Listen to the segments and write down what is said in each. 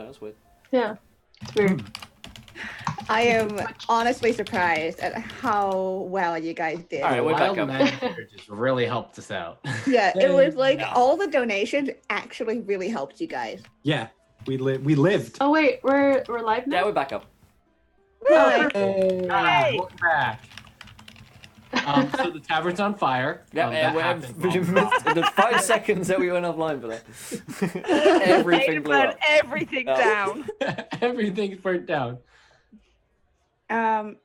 That's weird. Yeah. Weird. I am honestly surprised at how well you guys did. All right, we're back Wild up. Magic just really helped us out. Yeah, it was like No. all the donations actually really helped you guys. Yeah, we lived. Oh wait, we're live now. Yeah, we're back up. Hi. Hey. Welcome back. So the tavern's on fire. Yeah, that happened. the 5 seconds that we went offline for that. Everything blew burn up. everything Oh. down. Everything's burnt down. As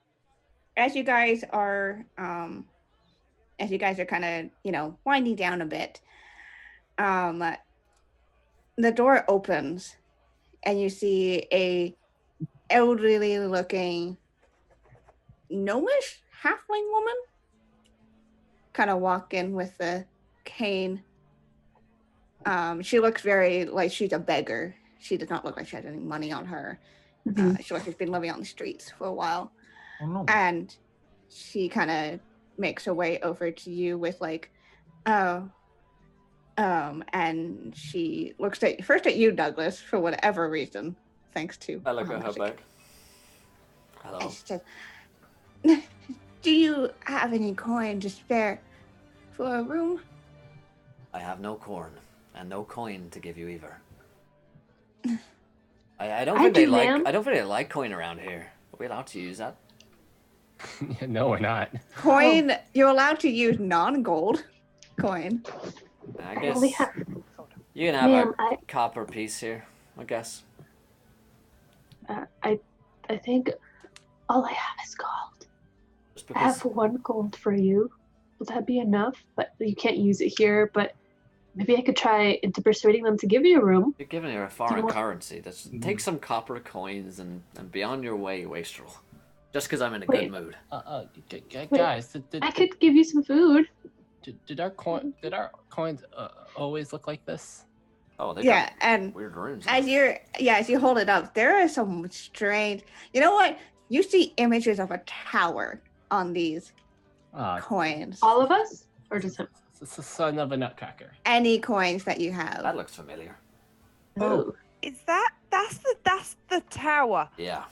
you guys are kind of, winding down a bit, the door opens and you see a elderly looking gnomish halfling woman kind of walk in with a cane. She looks very like she's a beggar. She does not look like she has any money on her. She looks like she's been living on the streets for a while. Oh no. And she kind of makes her way over to you with and she looks first at you, Douglas, for whatever reason, thanks to I look at her back. Hello. and she says, "Do you have any coin to spare for a room?" I have no corn and no coin to give you either. I don't think they like. ma'am. I don't think they like coin around here. Are we allowed to use that? No, we're not. Coin, you're allowed to use non-gold coin. I I guess only have. you can have Ma'am, a copper piece here. I guess. I think all I have is gold. Just I have because. 1 gold for you. Will that be enough? But you can't use it here. But maybe I could try into persuading them to give you a room. You're giving her a foreign want- currency. Take some copper coins and be on your way, wastrel. Just because I'm in a Wait. good mood. Guys, I could give you some food. did our coins always look like this? Oh, they Yeah, got and weird runes. as you hold it up, there are some strange. You know what? You see images of a tower on these coins. All of us, or just him? It's the son of a nutcracker. Any coins that you have. That looks familiar. Oh. Is that's the tower? Yeah,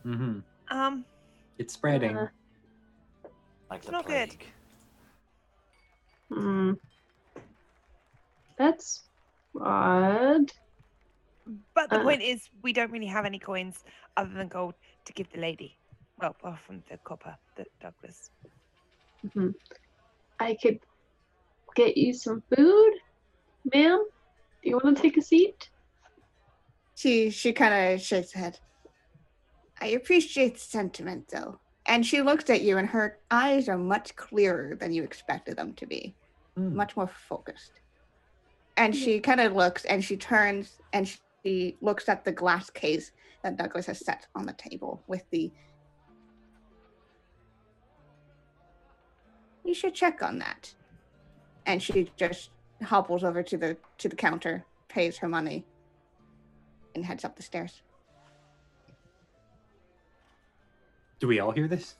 Mm-hmm. It's It's spreading. like the not good. plague. That's odd. But the Uh. point is, we don't really have any coins other than gold to give the lady. Well, apart from the copper that Douglas. I could get you some food, ma'am. Do you want to take a seat? She kind of shakes her head. I appreciate the sentiment, though. And she looks at you, and her eyes are much clearer than you expected them to be. Much more focused. And she kind of looks, and she turns, and she looks at the glass case that Douglas has set on the table with the... You should check on that. And she just hobbles over to the counter, pays her money, and heads up the stairs. Do we all hear this?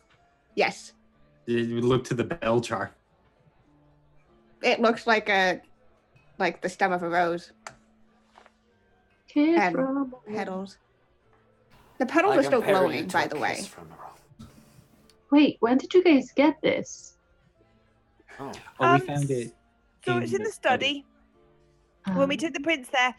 Yes. Did we look to the bell jar? It looks like the stem of a rose. Kiss And from Petals. The petals I are still compare you glowing, to by a the way. kiss from a rose. Wait, when did you guys get this? Oh, Oh, we found it. So it's in the study. When we took the prince there,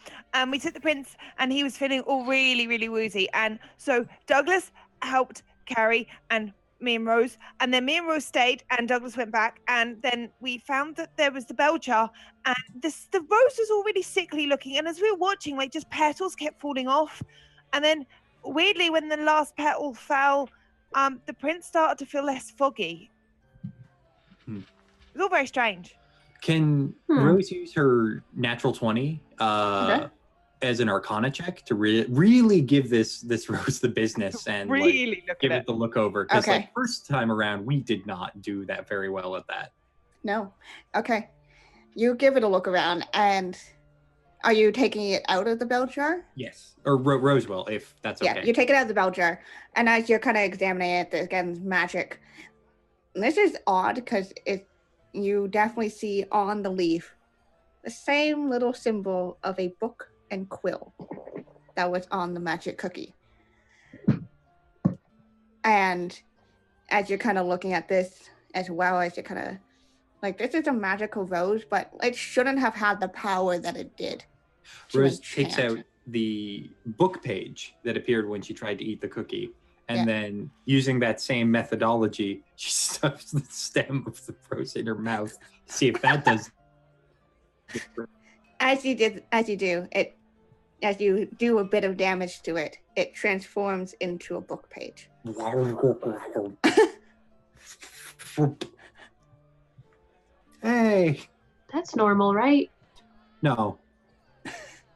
we took the prince, and he was feeling all really, really woozy. And so Douglas helped carry and me and Rose, and then me and Rose stayed, and Douglas went back, and then we found that there was the bell jar, and the rose was all really sickly looking. And as we were watching, like just petals kept falling off, and then weirdly, when the last petal fell, the prince started to feel less foggy. It was all very strange. Can Rose use her natural 20 as an Arcana check to really give this rose the business and Really look give at it the look over? Because Okay. first time around, we did not do that very well at that. No. Okay. You give it a look around, and are you taking it out of the bell jar? Yes, or Rose will, if that's okay. Yeah, you take it out of the bell jar, and as you're kind of examining it, again, magic. And this is odd because you definitely see on the leaf the same little symbol of a book and quill. that was on the magic cookie. And as you're kind of looking at this, as well as you're kind of like, this is a magical rose, but it shouldn't have had the power that it did. Rose takes out the book page that appeared when she tried to eat the cookie. And then, using that same methodology, she stuffs the stem of the rose in her mouth to see if that does. As you do a bit of damage to it, it transforms into a book page. Hey. That's normal, right? No.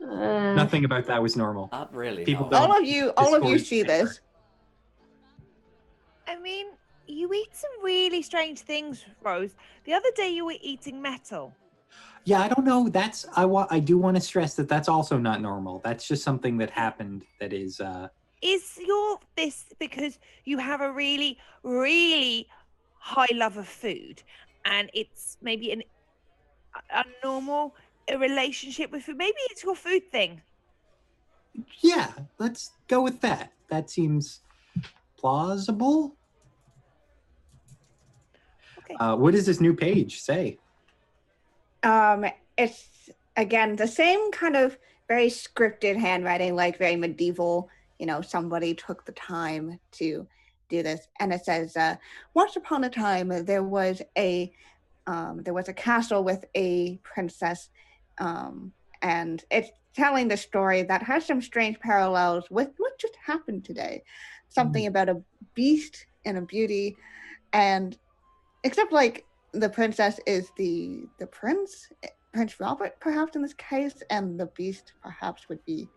Nothing about that was normal. Not really. People no. don't- All of you see paper. this. I mean, you eat some really strange things, Rose. The other day you were eating metal. Yeah, I don't know. I do want to stress that that's also not normal. That's just something that happened that is Is this because you have a really, really high love of food, and it's maybe a normal relationship with food? Maybe it's your food thing. yeah, let's go with that. That seems plausible. Okay. What does this new page say? It's again the same kind of very scripted handwriting, like very medieval. Somebody took the time to do this, and it says, "Once upon a time, there was a castle with a princess, and it's telling the story that has some strange parallels with what just happened today. Something about a beast and a beauty, and except like the princess is the Prince Robert, perhaps in this case, and the beast perhaps would be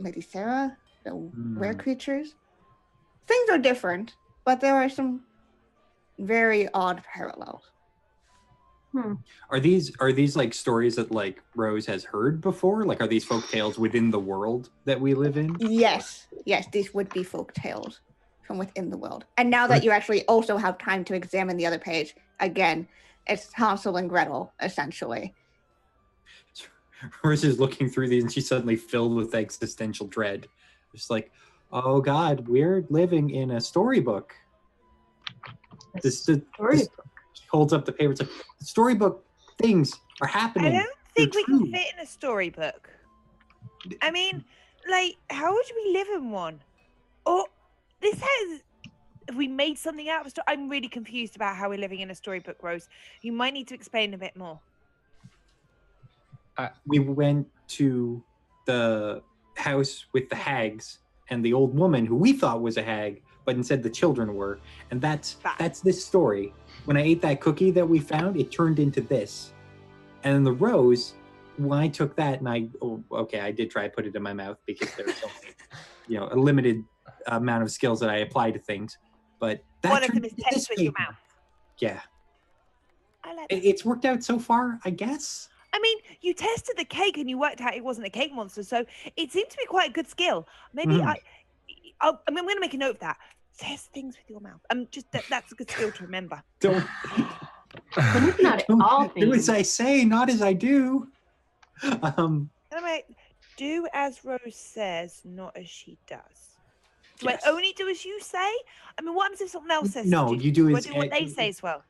Lady Sarah, the were creatures. Things are different, but there are some very odd parallels." Are these like stories that like Rose has heard before? Like, are these folk tales within the world that we live in? Yes, these would be folk tales from within the world. And now that you actually also have time to examine the other page, again, it's Hansel and Gretel, essentially. Rose is looking through these and she's suddenly filled with existential dread. Just like, oh God, we're living in a storybook. This holds up the paper. It's like, storybook things are happening. I don't think They're we can true. fit in a storybook. I mean, like, how would we live in one? Or have we made something out of a story? I'm really confused about how we're living in a storybook, Rose. You might need to explain a bit more. We went to the house with the hags and the old woman who we thought was a hag, but instead the children were. And that's this story. When I ate that cookie that we found, it turned into this. And then the rose, when I took that and I did try to put it in my mouth because there's only, a limited amount of skills that I apply to things. But that One of turned them is into taste this with your paper. mouth. Yeah. I like that. It's worked out so far, I guess. I mean, you tested the cake and you worked out it wasn't a cake monster, so it seemed to be quite a good skill. Maybe I'm going to make a note of that. Test things with your mouth. That's a good skill to remember. Don't Not all do as things. I say, not as I do. Anyway, do as Rose says, not as she does. Do Yes. I only do as you say? I mean, what happens if someone else says? No, you do I as do what they say as well.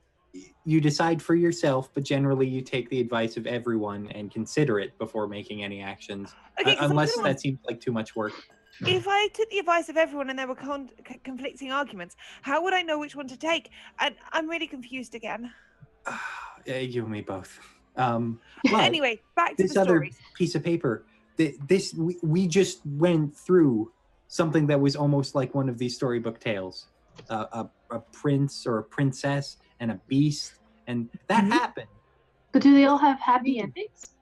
you decide for yourself, but generally you take the advice of everyone and consider it before making any actions. Okay, 'cause I'm Unless gonna- that seems like too much work. If I took the advice of everyone and there were conflicting arguments, how would I know which one to take? And I'm really confused again. You and me both. But Anyway, back to this the other stories. piece of paper, we just went through something that was almost like one of these storybook tales. A prince or a princess and a beast, and that happened. But do they all have happy endings?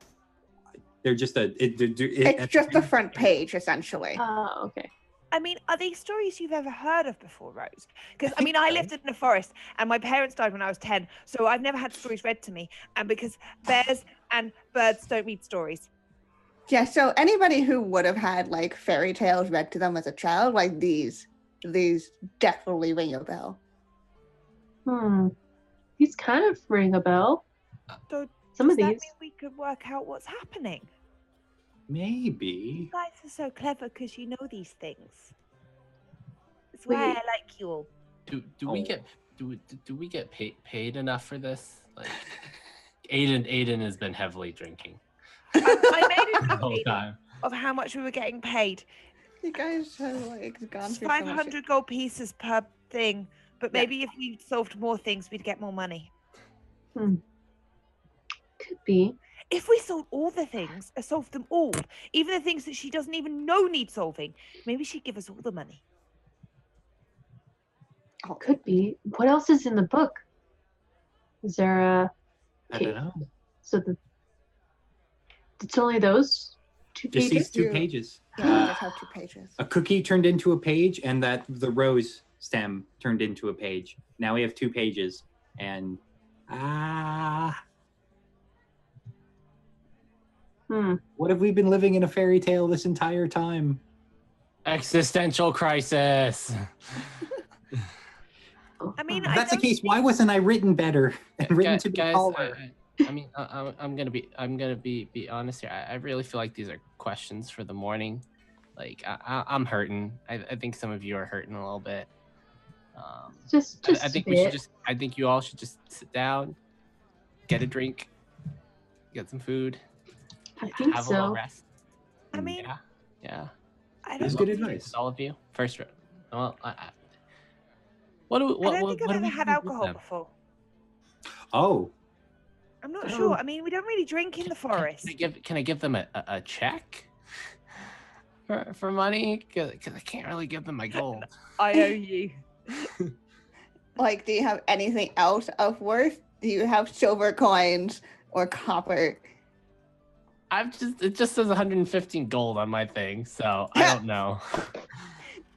They're just It's just the front page, essentially. Oh, okay. I mean, are these stories you've ever heard of before, Rose? Because, I mean, I lived in a forest and my parents died when I was 10, so I've never had stories read to me. And because bears and birds don't read stories. Yeah, so anybody who would have had like fairy tales read to them as a child, like these definitely ring a bell. These kind of ring a bell. So Some does of that these. mean we could work out what's happening? Maybe. You guys are so clever because you know these things. That's Wait. why I like you all. Do we get paid enough for this? Like, Aiden has been heavily drinking I made a the note, whole Aiden, time. of how much we were getting paid. You guys have like gone It's through so much. 500 gold pieces per thing, but Yeah. maybe if we solved more things, we'd get more money. Could be. If we solved all the things, solved them all, even the things that she doesn't even know need solving, maybe she'd give us all the money. Could be. What else is in the book? Is there a? I don't know. So it's only those 2 Just pages. these 2 You- pages. Yeah, you just have 2 pages. A cookie turned into a page, and that the rose stem turned into a page. Now we have 2 pages, and what have we been living in a fairy tale this entire time? Existential crisis. I mean, If that's the case, why wasn't I written better and written to be Guys, taller? I mean, I'm gonna be honest here. I really feel like these are questions for the morning. Like I'm hurting. I think some of you are hurting a little bit. Just I think a we should bit. just. I think you all should just sit down, get a drink, get some food, I think have a little so. rest. I mean, Yeah. I That's don't good know. advice. All of you. First. Well, I don't think I've ever had alcohol before. Oh, I'm not Oh. sure. I mean, we don't really drink in the forest. Can I give them a check for money? Because I can't really give them my gold. I owe you. Like, do you have anything else of worth? Do you have silver coins or copper? It just says 115 gold on my thing, so I don't know.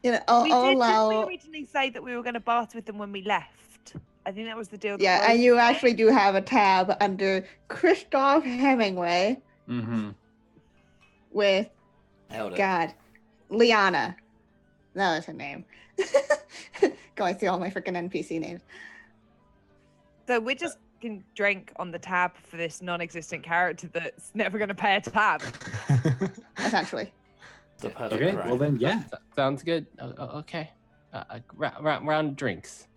You know, I'll We did allow. originally say that we were going to barter with them when we left. I think that was the deal. that Yeah, Rose and you made. actually do have a tab under Christoph Hemingway mm-hmm. with Held it. God, Liana. That was her name. Going through all my freaking NPC names. So we're just going to drink on the tab for this non-existent character that's never going to pay a tab. Essentially. The perfect Okay, crime. well then, yeah. Sounds good. Okay. Round of drinks.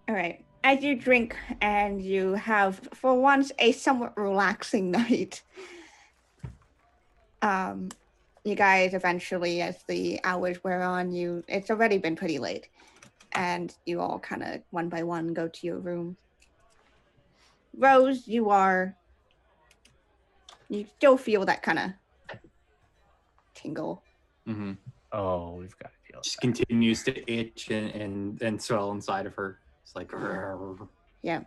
All right. As you drink and you have, for once, a somewhat relaxing night, you guys eventually, as the hours wear on, it's already been pretty late, and you all kind of one by one go to your room. Rose, you still feel that kind of tingle. Mm-hmm. Oh, we've got to deal. Just continues to itch and swell inside of her. It's like, Yeah.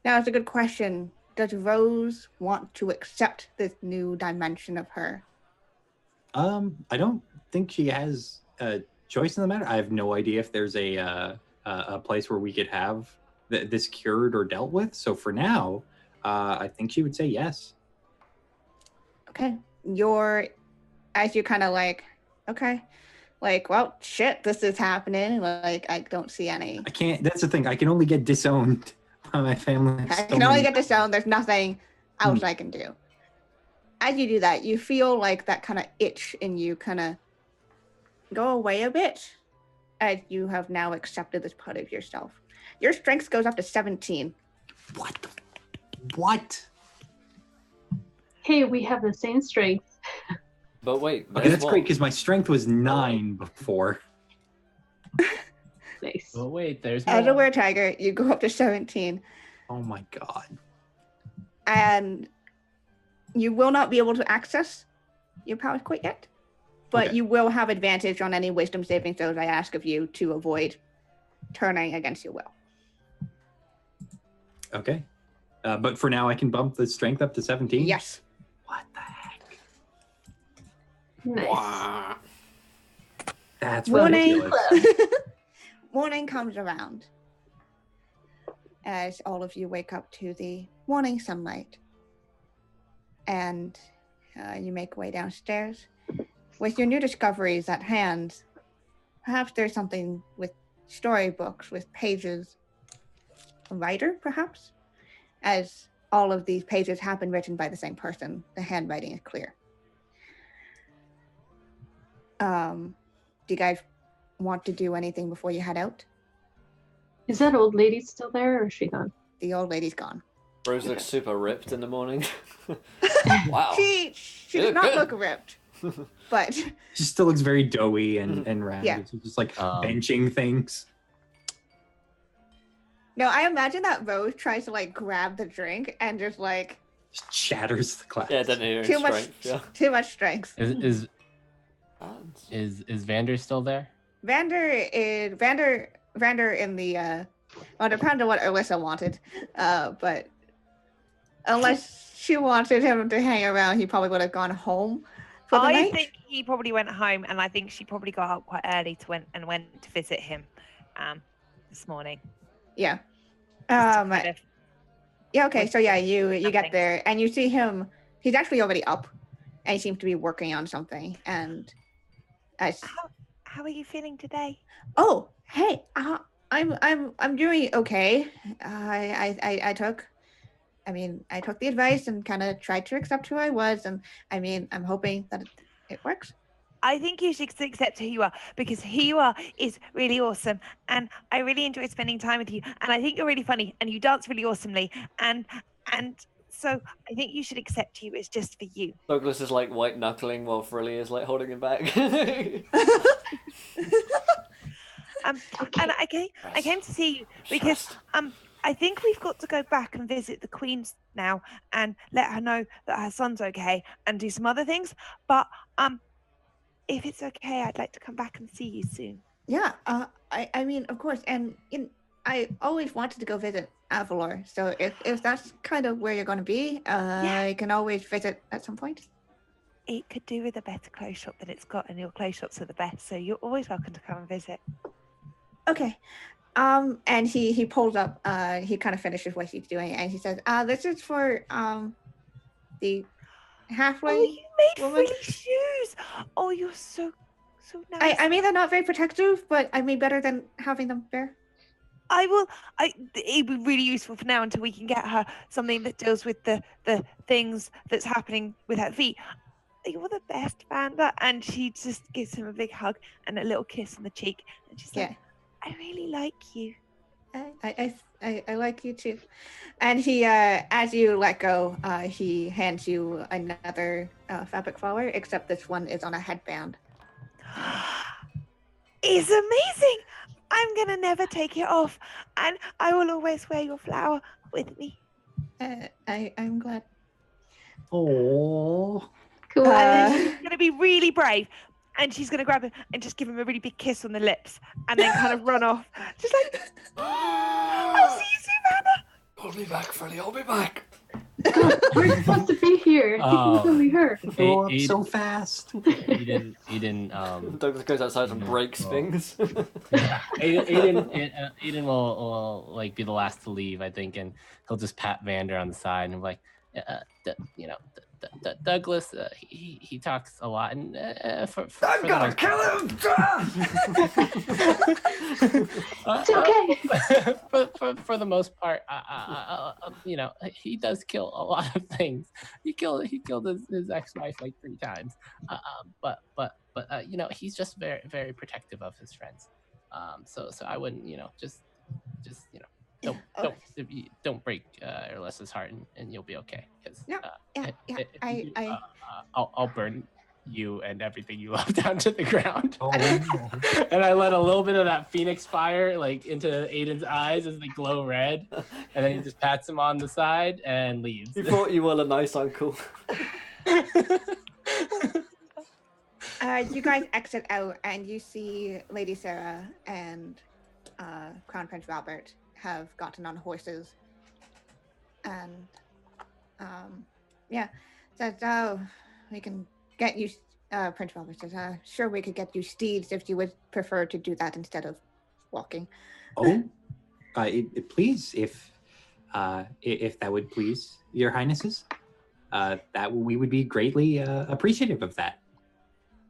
Now it's a good question. Does Rose want to accept this new dimension of her? I don't think she has a choice in the matter. I have no idea if there's a place where we could have this cured or dealt with. So for now, I think she would say yes. Okay. As you kind of like, okay, like, well, shit, this is happening. Like, I don't see any. I can't. That's the thing. I can only get disowned by my family. I can only get disowned. There's nothing else I can do. As you do that, you feel like that kind of itch in you kind of go away a bit as you have now accepted this part of yourself. Your strength goes up to 17. What? Hey, we have the same strength. But wait, Okay, that's great because my strength was 9 before. Nice. Oh wait, there's As a more. were-tiger, you go up to 17. Oh my god. And you will not be able to access your powers quite yet, but Okay. you will have advantage on any wisdom saving throws I ask of you to avoid turning against your will. Okay. But for now, I can bump the strength up to 17? Yes. What the heck? Nice. That's Morning. ridiculous. Morning comes around as all of you wake up to the morning sunlight, and you make way downstairs. With your new discoveries at hand, perhaps there's something with storybooks, with pages. A writer, perhaps? As all of these pages have been written by the same person. The handwriting is clear. Do you guys want to do anything before you head out? Is that old lady still there, or is she gone? The old lady's gone. Rose looks super ripped in the morning. Wow. She You does look not good. look ripped, but She still looks very doughy and round. Yeah. She's just like benching things. no, I imagine that Rose tries to like grab the drink and just like Just shatters the glass. Yeah, didn't hear too much, strength. Yeah. too much strength. Is Vander still there? Vander in the well, depends on what Alyssa wanted, but unless she wanted him to hang around, he probably would have gone home for the I night. think he probably went home, and I think she probably got up quite early went to visit him this morning. Yeah. Just to kind of- Yeah. Okay. So yeah, you get Nothing. there and you see him. He's actually already up, and he seems to be working on something. And How are you feeling today? oh, hey, I'm doing okay. I took the advice and kind of tried to accept who I was, and I mean, I'm hoping that it works. I think you should accept who you are, because who you are is really awesome, and I really enjoy spending time with you, and I think you're really funny, and you dance really awesomely, and so I think you should accept you. It's just for you. Douglas is like white knuckling while Frilly is like holding him back. And I came to see you because Stressed. I think we've got to go back and visit the Queen now and let her know that her son's okay and do some other things. But if it's okay, I'd like to come back and see you soon. Yeah. I mean, of course, and I always wanted to go visit Avalor, so if that's kind of where you're going to be, I can always visit at some point. It could do with a better clothes shop than it's got, and your clothes shops are the best, so you're always welcome to come and visit. Okay. And he pulls up, he kind of finishes what he's doing, and he says, this is for the halfway Oh, you made woman. frilly shoes. Oh, you're so nice. I mean, they're not very protective, but I mean, better than having them bare. It'd be really useful for now until we can get her something that deals with the things that's happening with her feet. You're the best, Vanda. And she just gives him a big hug and a little kiss on the cheek, and she's like, I really like you. I like you too. And he, as you let go, he hands you another fabric flower, except this one is on a headband. It's amazing. I'm gonna never take it off, and I will always wear your flower with me. I'm glad. Oh. Cool. And then she's gonna be really brave, and she's gonna grab him and just give him a really big kiss on the lips, and then kind of run off. Just like, I'll see you soon, Vanda. I'll be back, Frilly. I'll be back. God, we're supposed to be here. I think it was only her. Go up so fast. He didn't. Douglas goes outside and breaks things. Aiden will like be the last to leave, I think, and he'll just pat Vander on the side and be like, Douglas, he talks a lot, and I'm gonna kill him! It's okay. For the most part, he does kill a lot of things. He killed his ex-wife like 3 times. But he's just very, very protective of his friends. So I wouldn't, don't break Erlessa's heart, and you'll be okay. Cause, I'll burn you and everything you love down to the ground. Oh. And I let a little bit of that phoenix fire like into Aiden's eyes as they glow red, and then he just pats him on the side and leaves. You thought you were a nice uncle. You guys exit out, and you see Lady Sarah and Crown Prince Robert have gotten on horses, and says, "Oh, we can get you." Prince Robert says, "Sure, we could get you steeds if you would prefer to do that instead of walking." Oh, please, if that would please your highnesses, that we would be greatly appreciative of that.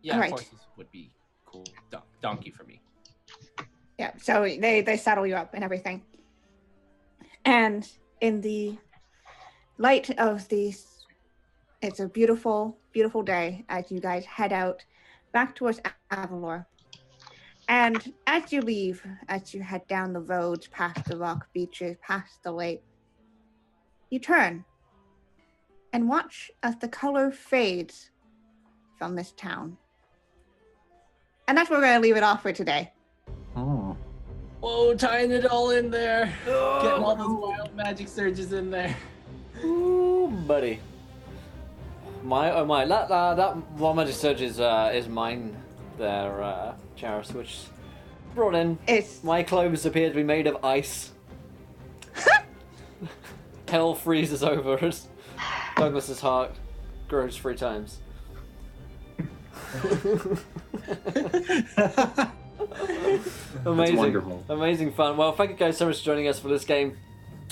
Yeah, Right. horses would be cool. Donkey for me. Yeah, so they saddle you up and everything. And in the light of these, it's a beautiful, beautiful day as you guys head out back towards Avalor. And as you leave, as you head down the roads, past the rock beaches, past the lake, you turn and watch as the color fades from this town. And that's where we're going to leave it off for today. Oh. Whoa, tying it all in there. Getting all those wild magic surges in there. Ooh, buddy. That wild magic surge is mine there, Charis, which brought in. My clothes appear to be made of ice. Hell freezes over us. Douglas's heart grows 3 times. Amazing, wonderful. Amazing fun. Well, thank you guys so much for joining us for this game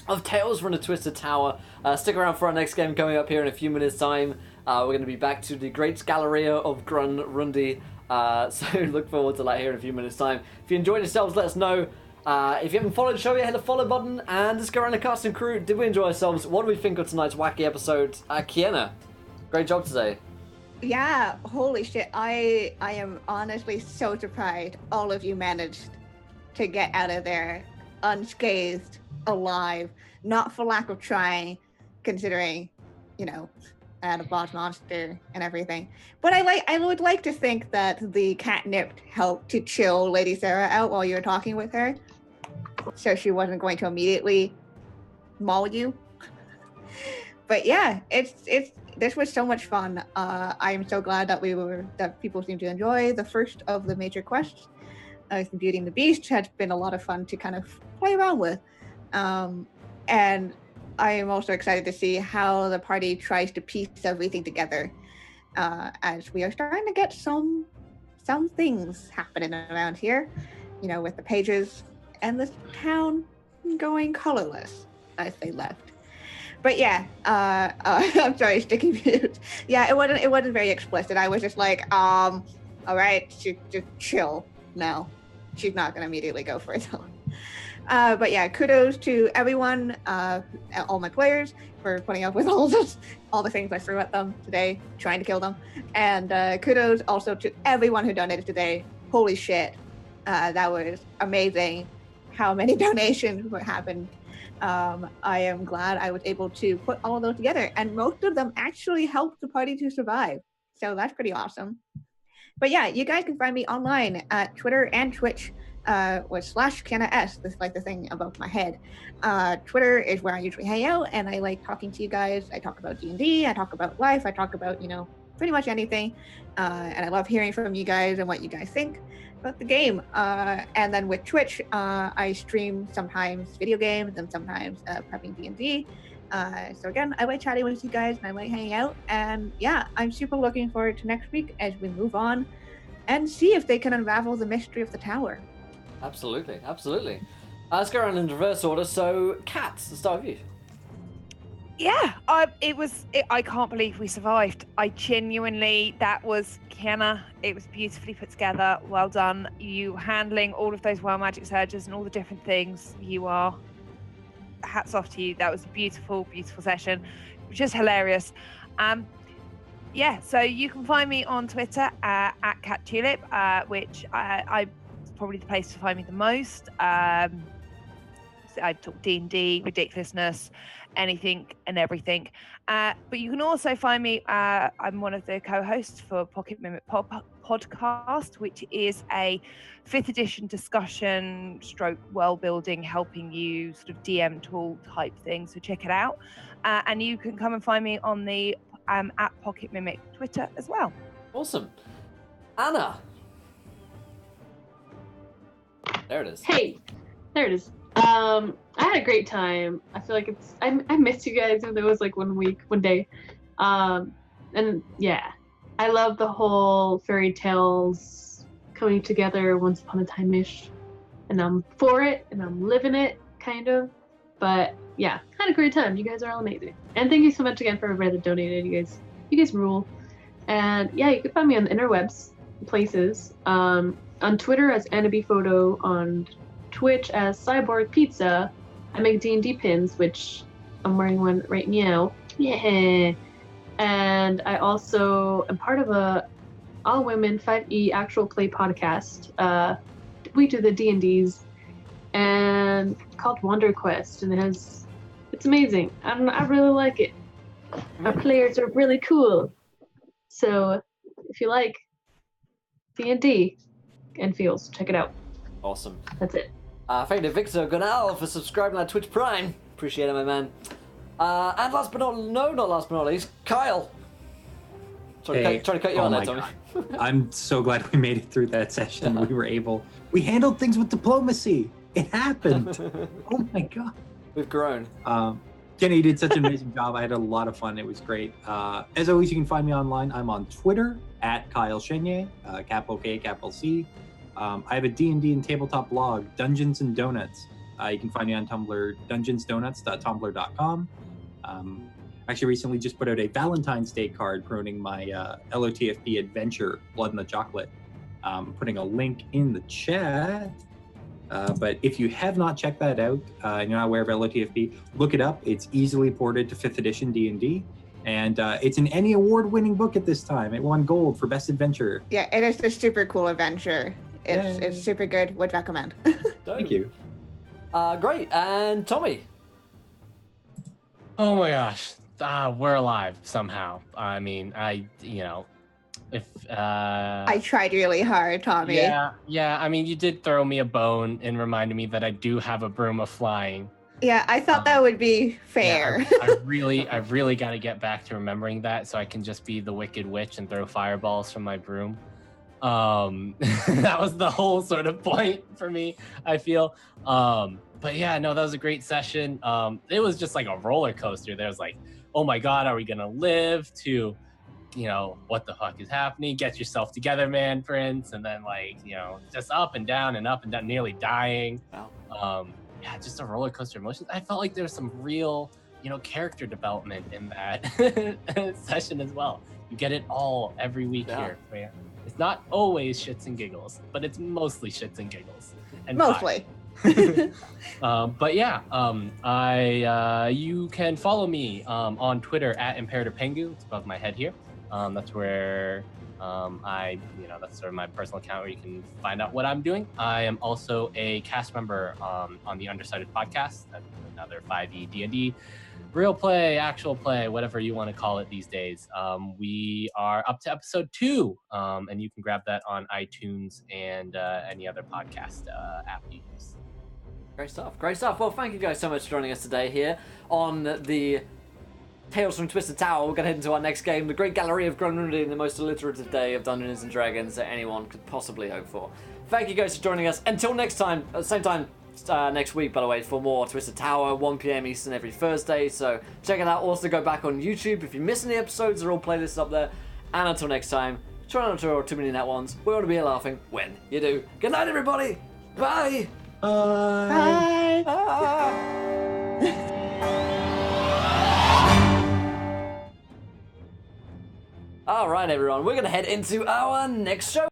of Tales from the Twisted Tower. Stick around for our next game coming up here in a few minutes' time. We're going to be back to the Great Galleria of Grunrundi. So look forward to that here in a few minutes' time. If you enjoyed yourselves, let us know. If you haven't followed the show yet, hit the follow button and let's go around the cast and crew. Did we enjoy ourselves? What do we think of tonight's wacky episode? Kiana, great job today. Yeah, holy shit. I am honestly so surprised all of you managed to get out of there unscathed, alive, not for lack of trying, considering, I had a boss monster and everything. But I would like to think that the catnip helped to chill Lady Sarah out while you were talking with her, so she wasn't going to immediately maul you. But yeah, this was so much fun. I am so glad that people seem to enjoy the first of the major quests. Beauty and the Beast has been a lot of fun to kind of play around with. And I am also excited to see how the party tries to piece everything together, as we are starting to get some things happening around here, with the pages and the town going colorless as they left. But yeah, I'm sorry, sticky mute. Yeah, it wasn't very explicit. I was just like, all right, just chill. No, she's not gonna immediately go for it though. But yeah, kudos to everyone, all my players, for putting up with all the things I threw at them today, trying to kill them. And kudos also to everyone who donated today. Holy shit, that was amazing how many donations happened. I am glad I was able to put all of those together, and most of them actually helped the party to survive. So that's pretty awesome. But yeah, you guys can find me online at Twitter and Twitch. With /KianaS, this is like the thing above my head. Twitter is where I usually hang out, and I like talking to you guys. I talk about D&D, I talk about life, I talk about, pretty much anything. And I love hearing from you guys and what you guys think about the game. And then with Twitch, I stream sometimes video games and sometimes prepping D&D. So again, I like chatting with you guys and I like hanging out. And yeah, I'm super looking forward to next week as we move on and see if they can unravel the mystery of the tower. Absolutely. Let's go around in reverse order. So, Kat, let's start with you. Yeah, I can't believe we survived. That was Kiana. It was beautifully put together. Well done. You handling all of those wild magic surges and all the different things. Hats off to you. That was a beautiful, beautiful session. Just hilarious. So you can find me on Twitter at CatTulip, which I probably the place to find me the most. I talk D&D, ridiculousness, anything and everything. But you can also find me, I'm one of the co-hosts for Pocket Mimic Podcast, which is a 5th edition discussion stroke world building, helping you sort of DM tool type thing. So check it out. And you can come and find me on the at Pocket Mimic Twitter as well. Awesome. Anna. There it is. Hey, there it is. I had a great time. I feel like I missed you guys, and there was like one day. And yeah, I love the whole fairy tales coming together once upon a time-ish. And I'm for it, and I'm living it, kind of. But yeah, had a great time. You guys are all amazing. And thank you so much again for everybody that donated. You guys rule. And yeah, you can find me on the interwebs places. On Twitter as AnnaBPhoto, on Twitch as Cyborg Pizza. I make D&D pins, which I'm wearing one right now. Yeah. And I also am part of a all-women 5E actual play podcast. We do the D&Ds and called Wonder Quest, and it's amazing. I really like it. Our players are really cool. So if you like D&D and feels, check it out. Awesome. That's it. Thank you to Victor Gonal for subscribing on Twitch Prime. Appreciate it, my man. And last but not least, Kyle. Sorry, Hey, trying to cut you oh on there, my Tommy. I'm so glad we made it through that session. We handled things with diplomacy. It happened. Oh my god. We've grown. Jenny, you did such an amazing job. I had a lot of fun. It was great. As always, you can find me online. I'm on Twitter at Kyle Chenye, capital K, capital C. I have a D&D and tabletop blog, Dungeons and Donuts. You can find me on Tumblr, dungeonsdonuts.tumblr.com. Actually recently just put out a Valentine's Day card promoting my LOTFP adventure, Blood in the Chocolate. Putting a link in the chat. But if you have not checked that out, and you're not aware of LOTFP, look it up. It's easily ported to 5th edition D&D. And it's an Emmy award-winning book at this time. It won gold for Best Adventure. Yeah, it is a super cool adventure. It's super good. Would recommend. Thank you. Great. And Tommy. Oh my gosh. We're alive somehow. I mean, if I tried really hard, Tommy. Yeah. I mean, you did throw me a bone and reminded me that I do have a broom of flying. Yeah, I thought that would be fair. Yeah, I really got to get back to remembering that so I can just be the Wicked Witch and throw fireballs from my broom. That was the whole sort of point for me, I feel. But yeah, no, that was a great session. It was just like a roller coaster. There was like, oh my God, are we gonna live? To, what the fuck is happening? Get yourself together, man, Prince. And then just up and down, nearly dying. Wow. Yeah, just a roller coaster of emotions. I felt like there was some real, character development in that session as well. You get it all every week here, man. It's not always shits and giggles, but it's mostly shits and giggles. And mostly. But yeah, you can follow me on Twitter at Imperator Pengu. It's above my head here. That's where that's sort of my personal account where you can find out what I'm doing. I am also a cast member on the Undersided podcast. That's another 5e D&D real play, actual play, whatever you want to call it these days. We are up to episode 2, and you can grab that on iTunes and any other podcast app you use. Great stuff. Well, thank you guys so much for joining us today here on the Tales from Twisted Tower. We're going to head into our next game, the Great Gallery of Grunrundi, the most alliterative day of Dungeons & Dragons that anyone could possibly hope for. Thank you guys for joining us. Until next time, at the same time next week, by the way, for more Twisted Tower, 1 p.m. Eastern every Thursday, so check it out. Also go back on YouTube. If you miss any episodes, they're all playlists up there. And until next time, try not to roll too many nat ones. We're going to be here laughing when you do. Good night, everybody. Bye. Bye. All right, everyone. We're going to head into our next show.